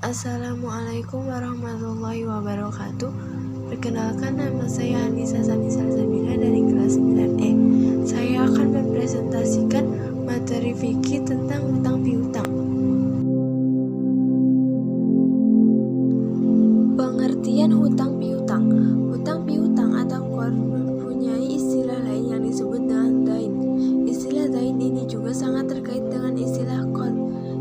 Assalamualaikum warahmatullahi wabarakatuh. Perkenalkan, nama saya Anissa Sanisa Sabila dari kelas 9E. Saya akan mempresentasikan materi fikih tentang hutang piutang. Pengertian hutang piutang. Hutang piutang atau qard mempunyai istilah lain yang disebut dengan dain. Istilah dain ini juga sangat terkait dengan istilah qard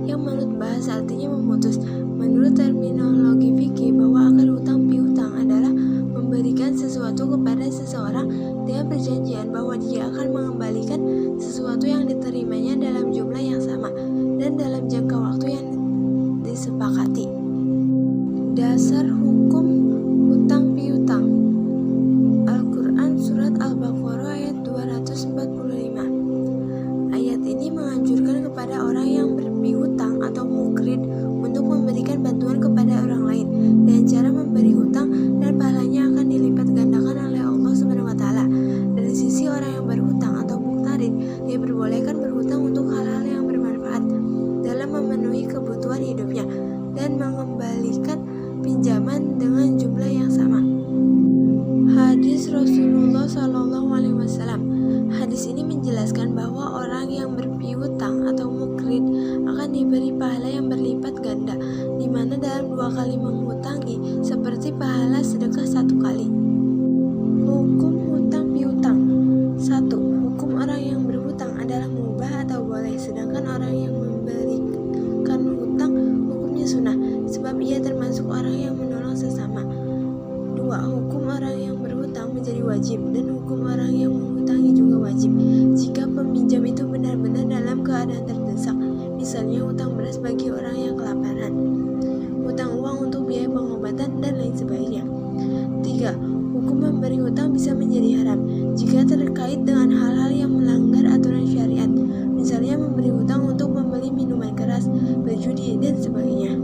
yang menurut bahasa artinya memutus. Menurut terminologi fikih, bahwa akar hutang piutang adalah memberikan sesuatu kepada seseorang dengan perjanjian bahwa dia akan mengembalikan sesuatu yang diterimanya dalam jumlah yang sama dan dalam jangka waktu yang disepakati. Dasar hukum hutang piutang. Al-Quran Surat Al-Baqarah ayat 245. Ayat ini menganjurkan kepada orang yang berpiutang atau mukrid untuk memberikan bantuan kepada orang lain dengan cara memberi hutang, dan pahalanya akan dilipat gandakan oleh Allah SWT. Dari sisi orang yang berhutang atau muqtarid, dia diperbolehkan berhutang untuk hal-hal yang bermanfaat dalam memenuhi kebutuhan hidupnya dan mengembalikan pinjaman dengan jumlah yang sama. Hadis Rasulullah SAW. Hadis ini menjelaskan bahwa orang yang berpiutang atau mukrid akan diberi pahala yang berlipat ganda, di mana dalam 2 kali menghutangi seperti pahala sedekah 1 kali. Hukum hutang piutang. 1. Hukum orang yang berhutang adalah mubah atau boleh, sedangkan orang yang memberikan hutang hukumnya sunnah, sebab ia termasuk orang yang menolong sesama. 2. Hukum orang yang berhutang menjadi wajib, dan hukum orang yang menghutangi juga wajib jika peminjam itu benar-benar dalam keadaan terdesak, misalnya hutang beras bagi orang yang kelaparan, hutang uang untuk biaya pengobatan, dan lain sebagainya. 3. Hukum memberi hutang bisa menjadi haram jika terkait dengan hal-hal yang melanggar aturan syariat, misalnya memberi hutang untuk membeli minuman keras, berjudi, dan sebagainya.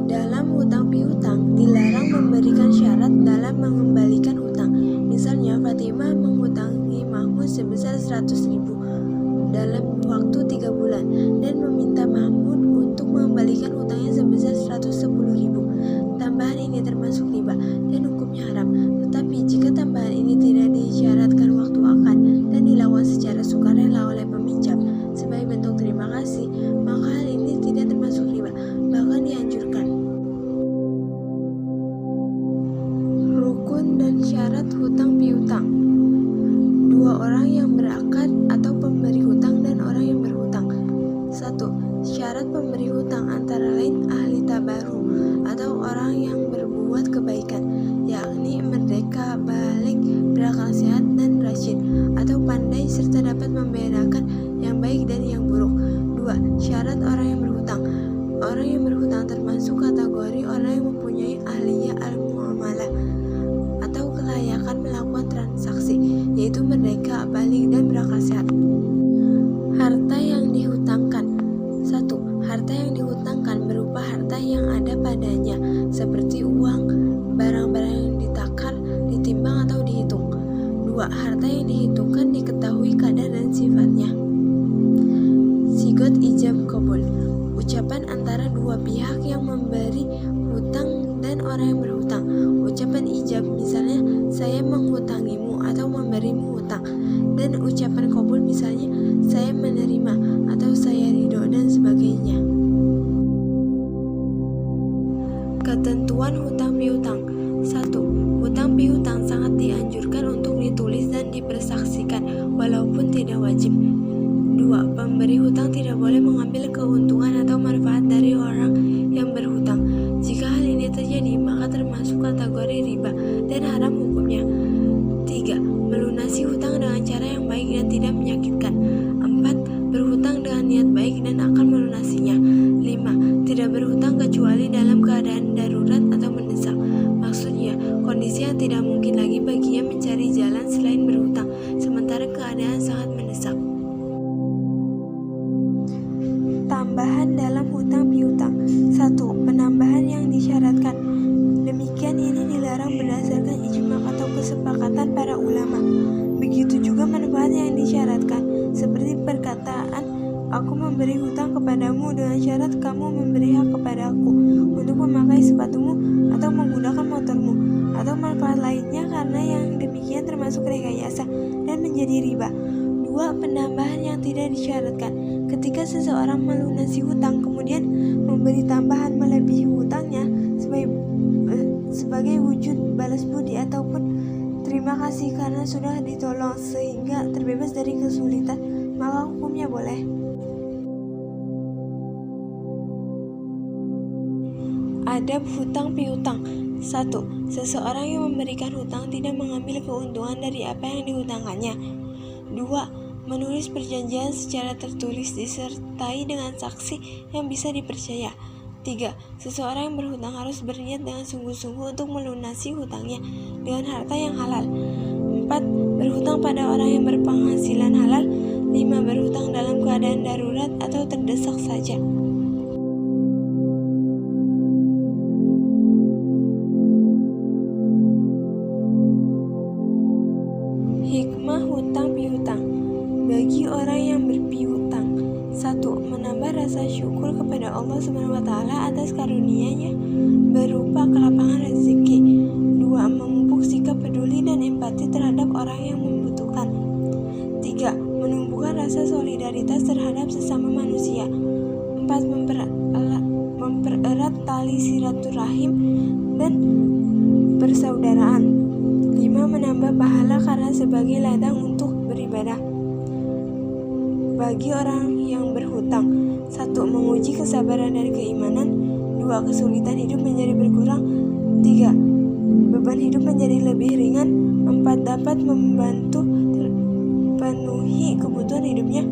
Dalam hutang piutang dilarang memberikan syarat dalam mengembalikan hutang. Misalnya Fatimah menghutangi Mahmud sebesar 100.000 dalam waktu 3 bulan dan meminta Mahmud untuk mengembalikan hutangnya sebesar 110.000. Tambahan ini termasuk riba dan hukumnya haram. Tetapi jika tambahan ini tidak disyaratkan waktu akan dan dilakukan secara sukarela oleh peminjam sebagai bentuk terima kasih, maka hal ini tidak termasuk riba, bahkan dianjurkan. Rukun dan syarat hutang piutang. 2 orang yang berakad atau pemberi hutang dan orang yang berhutang. 1. Syarat pemberi hutang antara lain ahli tabaru atau orang yang berbuat kebaikan, yakni merdeka, balik, berakal sehat, dan rasyid atau pandai serta dapat membedakan yang baik dan yang buruk. 2. Syarat orang yang berhutang. Orang yang berhutang termasuk kategori orang yang mempunyai ahliyah al-muamalah atau kelayakan melakukan transaksi, yaitu merdeka, balik, dan berakal sehat. Harta yang dihutangkan. 1. Harta yang dihutangkan berupa harta yang ada padanya, seperti uang, barang-barang yang ditakar, ditimbang, atau dihitung. 2. Harta yang dihitungkan diketahui kadar dan sifatnya. Sigot ijab qabul. Ucapan antara 2 pihak yang memberi hutang dan orang yang berhutang. Ucapan ijab misalnya saya menghutangimu atau memberimu hutang, dan ucapan qabul misalnya saya menerima atau saya ridho, dan sebagainya. Ketentuan hutang piutang. 1. Hutang piutang sangat dianjurkan untuk ditulis dan dipersaksikan walaupun tidak wajib. 2. Pemberi hutang tidak boleh mengambil keuntungan atau manfaat dari orang yang berhutang. Jika hal ini terjadi, maka termasuk kategori riba dan haram hukumnya. 3. Melunasi hutang dengan cara yang baik dan tidak menyakitkan. 4. Berhutang dengan niat baik dan akan melunasinya. 5. Tidak berhutang kecuali dalam keadaan darurat atau mendesak. Maksudnya, kondisi yang tidak mungkin lagi baginya mencari jalan selain berhutang, sementara keadaan sangat mendesak. Tambahan dalam hutang piutang. 1. Penambahan yang disyaratkan. Demikian ini dilarang berdasarkan ijma atau kesepakatan para ulama. Begitu juga manfaat yang disyaratkan, seperti perkataan Aku memberi hutang kepadamu dengan syarat kamu memberi hak kepadaku untuk memakai sepatumu atau menggunakan motormu atau manfaat lainnya, karena yang demikian termasuk rekayasa dan menjadi riba. 2. Penambahan yang tidak disyaratkan. Ketika seseorang melunasi hutang kemudian memberi tambahan melebihi hutangnya sebagai wujud balas budi ataupun terima kasih karena sudah ditolong sehingga terbebas dari kesulitan, maka hukumnya boleh. Adab hutang piutang. 1. Seseorang yang memberikan hutang tidak mengambil keuntungan dari apa yang dihutangkannya. 2. Menulis perjanjian secara tertulis disertai dengan saksi yang bisa dipercaya. 3. Seseorang yang berhutang harus berniat dengan sungguh-sungguh untuk melunasi hutangnya dengan harta yang halal. 4. Berhutang pada orang yang berpenghasilan halal. 5. Berhutang dalam keadaan darurat atau terdesak saja. Hikmah hutang piutang. Bagi orang yang berpiutang, 1. Menambah rasa syukur kepada Allah SWT atas karunia-Nya berupa kelapangan rezeki. 2. Memupuk sikap peduli dan empati terhadap orang yang membutuhkan. 3. Menumbuhkan rasa solidaritas terhadap sesama manusia. 4. Mempererat tali silaturahim dan persaudaraan. 5. Menambah pahala karena sebagai ladang untuk beribadah. Bagi orang yang berhutang, 1. Menguji kesabaran dan keimanan. 2. Kesulitan hidup menjadi berkurang. 3. Beban hidup menjadi lebih ringan. 4. Dapat membantu penuhi kebutuhan hidupnya.